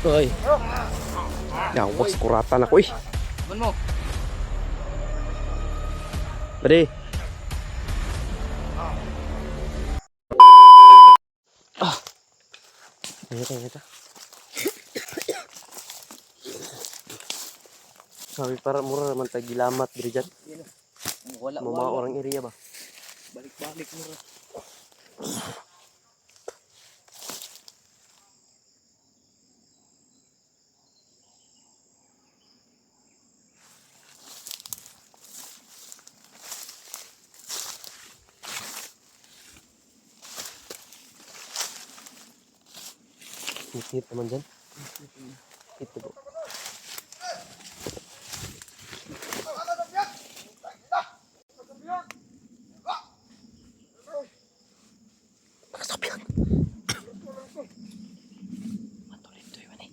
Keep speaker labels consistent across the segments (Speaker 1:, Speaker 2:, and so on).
Speaker 1: Ay. Yawas, kuratan ako eh.
Speaker 2: Ban mo.
Speaker 1: Bade. Ngita. Sabi para mura naman tagilamat diri dyan.
Speaker 2: Wala
Speaker 1: Mga orang area ba?
Speaker 2: Balik-balik mo ra.
Speaker 1: Hit naman dyan. Ito po. Nakasabihan. Matuloy ito yun eh.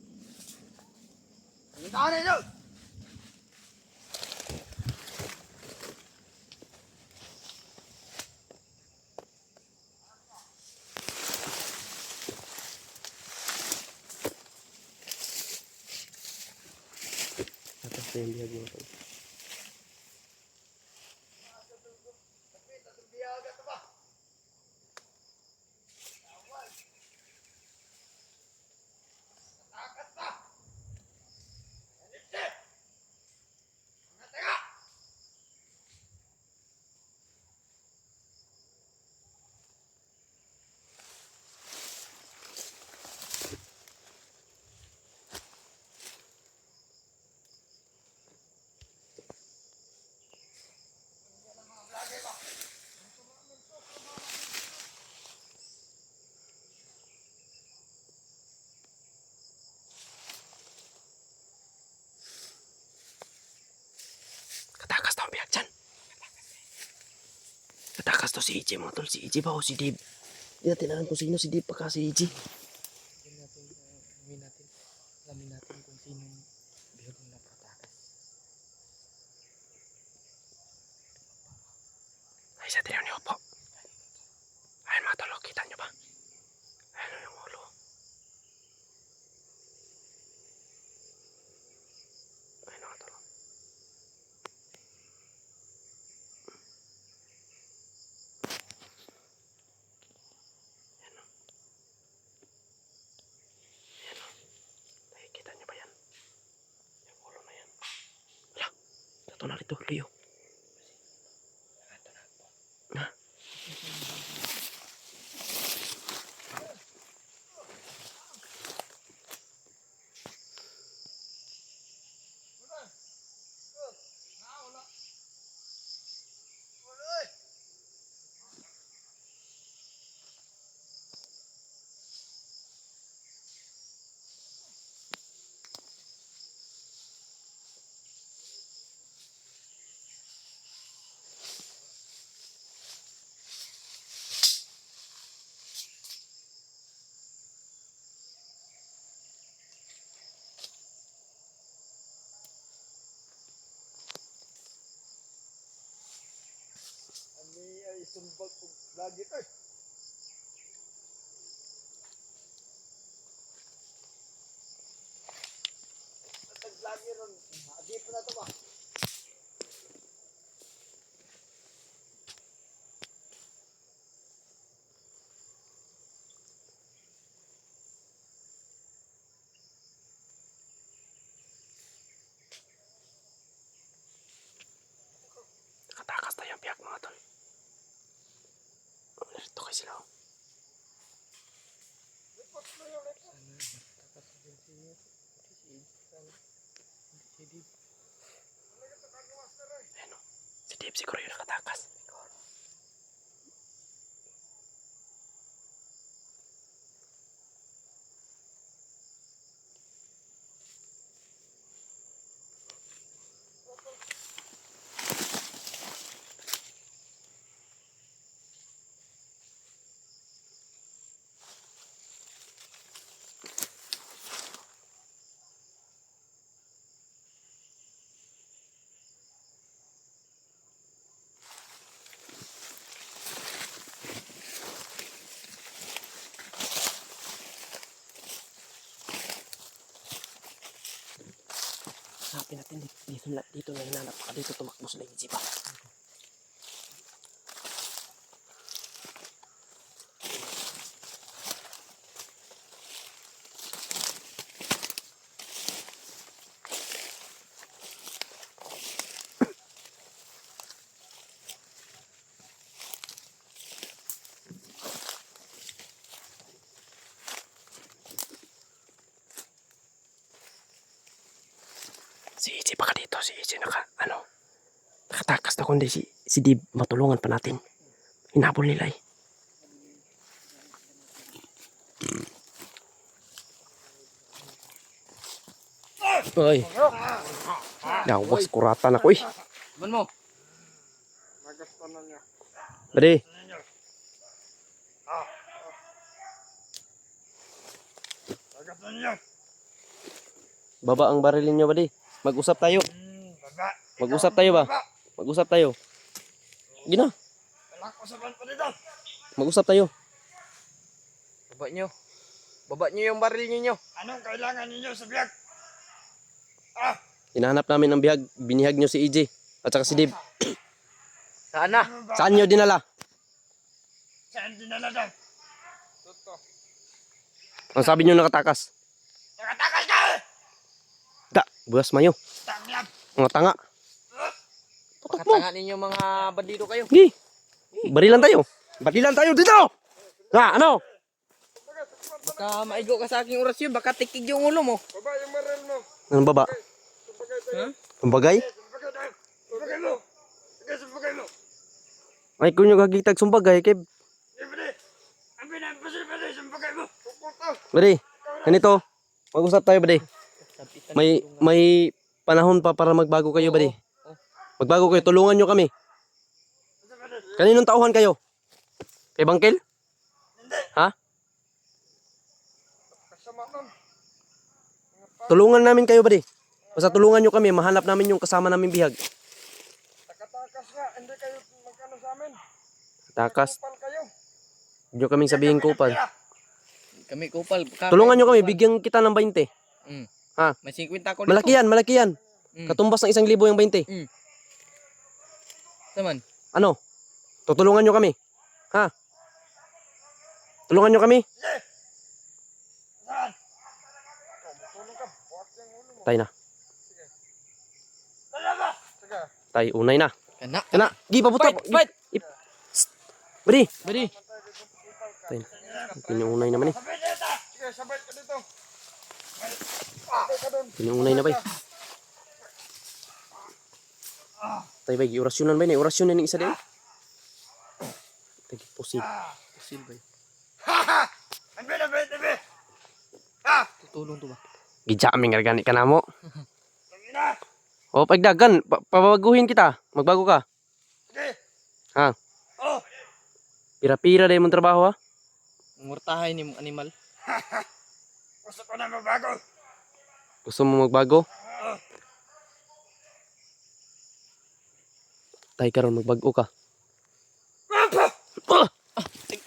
Speaker 1: Atas na yung bihag mo ito. Katakas tau biak Chan. Katakas to si Iji mga tol. Si Iji ba o si Dib? Hindi natin alam kung sino si Dib pa si Iji.
Speaker 2: Alamin natin kung sino bihag na nakatakas.
Speaker 1: Ay, sa tinaw niyo po. Ayun mga tol, kita niyo ba? Ayun yung ulo. Ayun mga tol. Nakikita niyo ba yan? Yung ulo na yan. Wala. Ito na rito, Leo. Ha?
Speaker 2: Ay sumbag kog lagi ay. Tag lagi ron. Adi pa na to ba?
Speaker 1: Nakatakas na yung biyak mga tol. Narito kayo sila. Ayun o. Si Dib siguro yung nakatakas. Hanapin natin dito na hinanap. Baka dito tumakbo sila yung jeep. Si EJ baka dito. Si EJ nakatakas na kundi si Dib. Matulungan pa natin. Hinabol nila eh. Ay. Yawas, kuratan ako eh.
Speaker 2: Man mo.
Speaker 1: Bade. Baba ang barilin nyo, bade. Mag-usap tayo. Mag-usap tayo ba? Mag-usap tayo. Gina. Mag-usap tayo.
Speaker 2: Baba nyo. Baba nyo yung baril ninyo.
Speaker 3: Anong kailangan ninyo sa biyag?
Speaker 1: Hinahanap namin ang bihag. Binihag nyo si EJ. At saka si Dib.
Speaker 2: Saan na?
Speaker 1: Saan nyo dinala?
Speaker 3: Saan dinala daw?
Speaker 1: Ang sabi nyo nakatakas.
Speaker 3: Nakatakas ka!
Speaker 1: Da, buwas mayo.
Speaker 3: Tanglap!
Speaker 1: Mga tanga.
Speaker 2: Pakatanga ninyo mga bandido kayo.
Speaker 1: Gi. Barilan tayo. Barilan tayo dito. Ha, ano?
Speaker 2: Baka maigo ka sa aking orasyon. Baka tikig yung ulo mo.
Speaker 3: Baba yung maril mo.
Speaker 1: Anong baba?
Speaker 3: Sumbagay tayo.
Speaker 2: Ha?
Speaker 1: Pambagay?
Speaker 3: Sumbagay tayo. Sumbagay mo. Sige, sumbagay mo.
Speaker 1: Ay, kung nyo gagitag sumbagay, kay...
Speaker 3: Ibili. Ang pinampasil pa rin, sumbagay mo. Pupunta.
Speaker 1: Bade, ganito. Mag-usap tayo, bade. May panahon pa para magbago kayo, bade. Magbago kayo, tulungan nyo kami. Kaninong tauhan kayo? Kay Bangkel?
Speaker 3: Hindi.
Speaker 1: Ha?
Speaker 3: Kasama nun.
Speaker 1: Tulungan namin kayo, bade. Basta tulungan nyo kami, mahanap namin yung kasama namin bihag.
Speaker 3: Takatakas nga. Hindi kayo magkano sa amin.
Speaker 1: Takas.
Speaker 3: Kupal kayo.
Speaker 1: Huwag nyo kaming sabihin kupal.
Speaker 2: Kami kupal.
Speaker 1: Tulungan nyo kami, bigyan kita ng 20.
Speaker 2: Mm.
Speaker 1: Ha?
Speaker 2: May 50 ko dito.
Speaker 1: Malaki yan, malaki yan. Katumbas ng 1,000 yung 20.
Speaker 2: Saman.
Speaker 1: Ano? Tutulungan nyo kami. Ha? Tulungan nyo kami.
Speaker 3: Saan? Tulong ka. Buhat yung ulo mo.
Speaker 1: Tay na.
Speaker 3: Dalawa. Sige.
Speaker 1: Tay, unay na.
Speaker 2: Kana.
Speaker 1: Kana, gi pabuta.
Speaker 2: Fight!
Speaker 1: Badi.
Speaker 2: Badi.
Speaker 1: Tay. Pinuunay naman eh.
Speaker 3: Sabay dito. Sige, sabay ka dito. Sabay ka doon.
Speaker 1: Pinuunay na bay. Tay bay, orasyonan bay na. Orasyonan ng isa din. Tagi pusil.
Speaker 2: Pusil ba?
Speaker 3: Ang binabay.
Speaker 2: Tutulong to ba?
Speaker 1: Gidya aming organic ka na mo.
Speaker 3: Tangina.
Speaker 1: O, pagdagan. Pabaguhin kita. Magbago ka.
Speaker 3: Sige.
Speaker 1: Ha?
Speaker 3: Oh.
Speaker 1: Pira-pira dahil mong trabaho ha.
Speaker 2: Murtahay ni mong animal.
Speaker 3: Gusto ko na mabago.
Speaker 1: Gusto mo magbago?
Speaker 3: Oh.
Speaker 1: Tay karon magbago ka.
Speaker 3: Apa.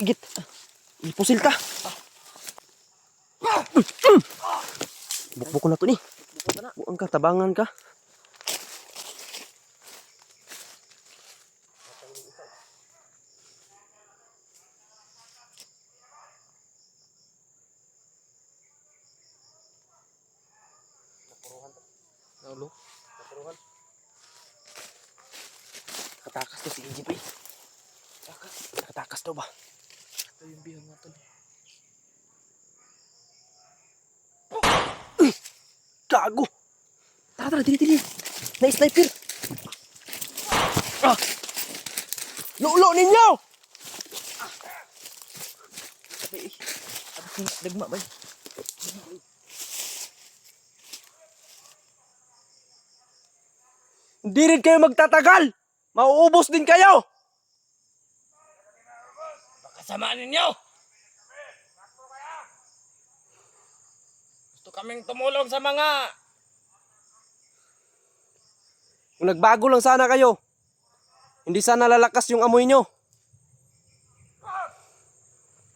Speaker 1: Git. Pusil ka. Bukbuk ko na to ni. Buang ka, tabangan ka.
Speaker 2: Naulo.
Speaker 1: Katakas to si EJ pa eh. Katakas daw ba?
Speaker 2: Ito yung bihang natin.
Speaker 1: Gago! Tara, dili. Na-sniper! Ah! Lulo ninyo!
Speaker 2: Sabi eh. Dagma ba?
Speaker 1: Hindi rin kayo magtatagal! Mauubos din kayo!
Speaker 3: Kasamaan ninyo. Gusto kaming tumulong sa mga
Speaker 1: Kung nagbago lang sana kayo, hindi sana lalakas yung amoy nyo.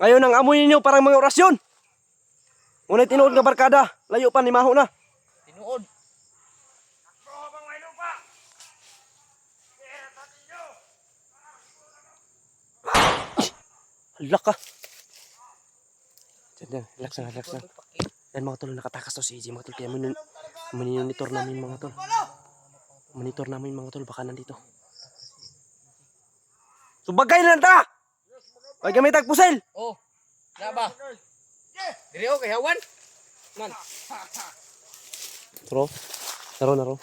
Speaker 1: Ngayon ang amoy nyo parang mga orasyon. Ngunit tinuod nga barkada, layo pa ni Maho na.
Speaker 2: Tinuod.
Speaker 1: Hala ka. Diyan, relax lang, relax lang. Yan mga tol, nakatakas to si EJ mga tol. Kaya monitor namin mga tol. Monitor namin mga tol, baka nandito. Subagay na ta! Ay kami tagpusel!
Speaker 2: Oh. Na ba? Diri o kay hawan. Man.
Speaker 1: Naro, naro.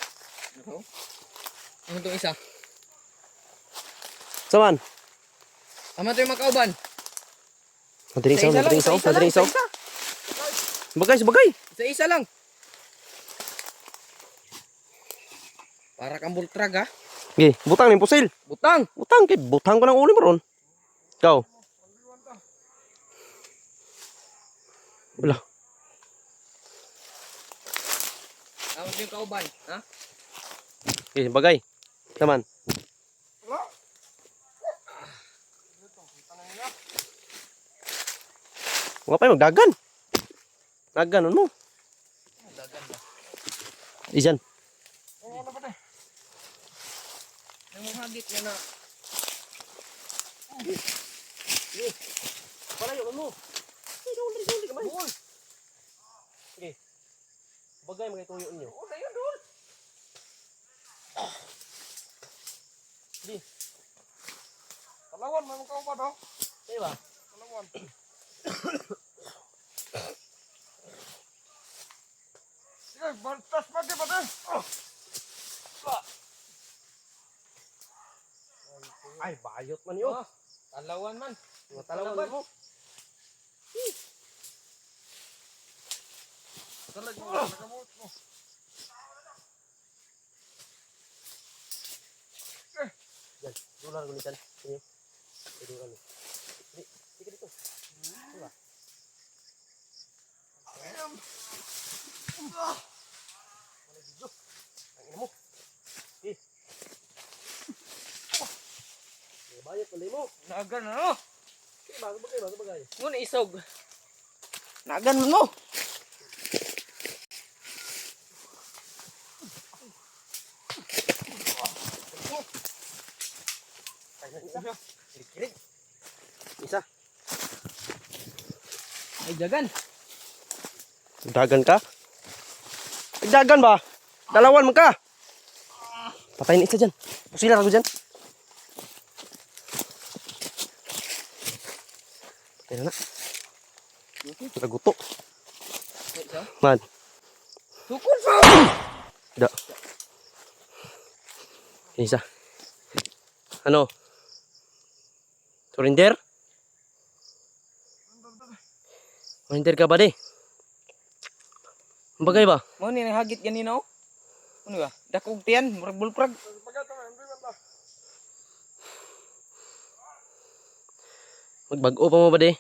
Speaker 2: Ano tong isa?
Speaker 1: Saman?
Speaker 2: Tama to yung makauban.
Speaker 1: Madaling isaw,
Speaker 2: Isa-isa lang,
Speaker 1: madaling isaw,
Speaker 2: isa-isa
Speaker 1: madaling
Speaker 2: lang,
Speaker 1: isaw. Subagay, subagay!
Speaker 2: Isa-isa lang. Para kang bultrag ha.
Speaker 1: Okay, butang ng pusil.
Speaker 2: Butang.
Speaker 1: Butang, kay butang ko ng ulo mo ron. Ikaw. Wala.
Speaker 2: Tama to yung kauban. Ha?
Speaker 1: Okay, bagay. Saman. Mga pa magdagan. Naganon mo.
Speaker 2: Dagan ba?
Speaker 1: Isan.
Speaker 2: Ang hagit niya na.
Speaker 1: Palayo mo. Duli ka man. Okay. Bagay mga ituyo niyo.
Speaker 2: Oh, dayon dul.
Speaker 1: Di.
Speaker 3: Talawan, may mga kauban oh.
Speaker 1: Diba?
Speaker 3: Talawan. Sige, bantas pati pati.
Speaker 1: Ay, bayot man yun.
Speaker 2: Oh, talawan man.
Speaker 1: Mga talawan mo.
Speaker 3: Talag mo, nagamot mo.
Speaker 1: Yan, dular ko nitan. Sige. Dular ni. Sige dito. Diba? Wala video. Ang ina mo. Eh. Bayot pala mo.
Speaker 2: Nagan ano?
Speaker 1: Sige, bago bagay, bago bagay.
Speaker 2: Ngun isog. Nagan mo.
Speaker 1: Isa. Kirig. Isa.
Speaker 2: Ay jagan.
Speaker 1: Dagan ka? Dagan ba? Dalawan mo ka. Patayin isa dyan. Pusilar ako dyan. Kaya na. Naguto. Man.
Speaker 2: Sukul pa.
Speaker 1: Da. Isa. Ano? Surrender? Surrender ka ba di? Bagay ba?
Speaker 2: Mo ni hagit ganina oh. Ano ba? Dakog tiyan, murag bulprag.
Speaker 1: Magbago pa mo ba di?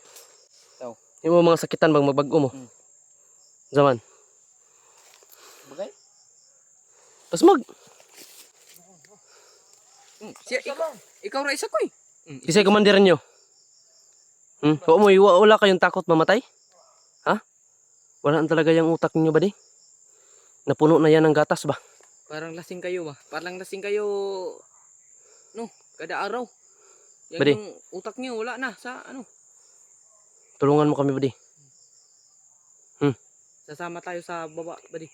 Speaker 2: Daw.
Speaker 1: Yung mga sakitan bang magbago mo? Zaman.
Speaker 2: Bagay?
Speaker 1: Pas mag.
Speaker 2: Siya ikaw ra isa ko eh.
Speaker 1: Kisay commander nyo. Oo mo, wala kayong takot mamatay? Ha? Wala talaga yung utak niyo ba di? Napuno na yan ng gatas ba?
Speaker 2: Parang lasing kayo ba? Parang lasing kayo no, kada araw. Yan
Speaker 1: Badi.
Speaker 2: yung utak niyo wala na sa ano.
Speaker 1: Tulungan mo kami ba di?
Speaker 2: Sasama tayo sa baba ba di?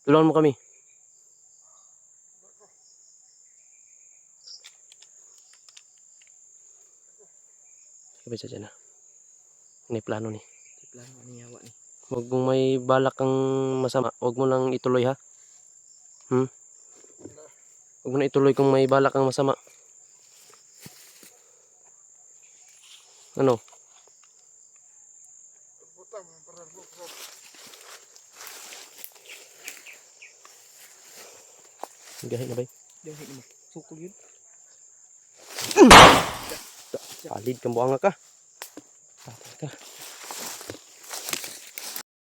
Speaker 1: Tulungan mo kami. Sabi siya dyan na. Ini plano ni.
Speaker 2: Plano ni yawa ni.
Speaker 1: Huwag mong may balak kang masama. Huwag mo lang ituloy ha. Huwag mo na ituloy kung may balak kang masama. Ano? Gahin na ba?
Speaker 2: Yung hit mo. Sukul yun.
Speaker 1: Palid kang buanga ka. Patay ka.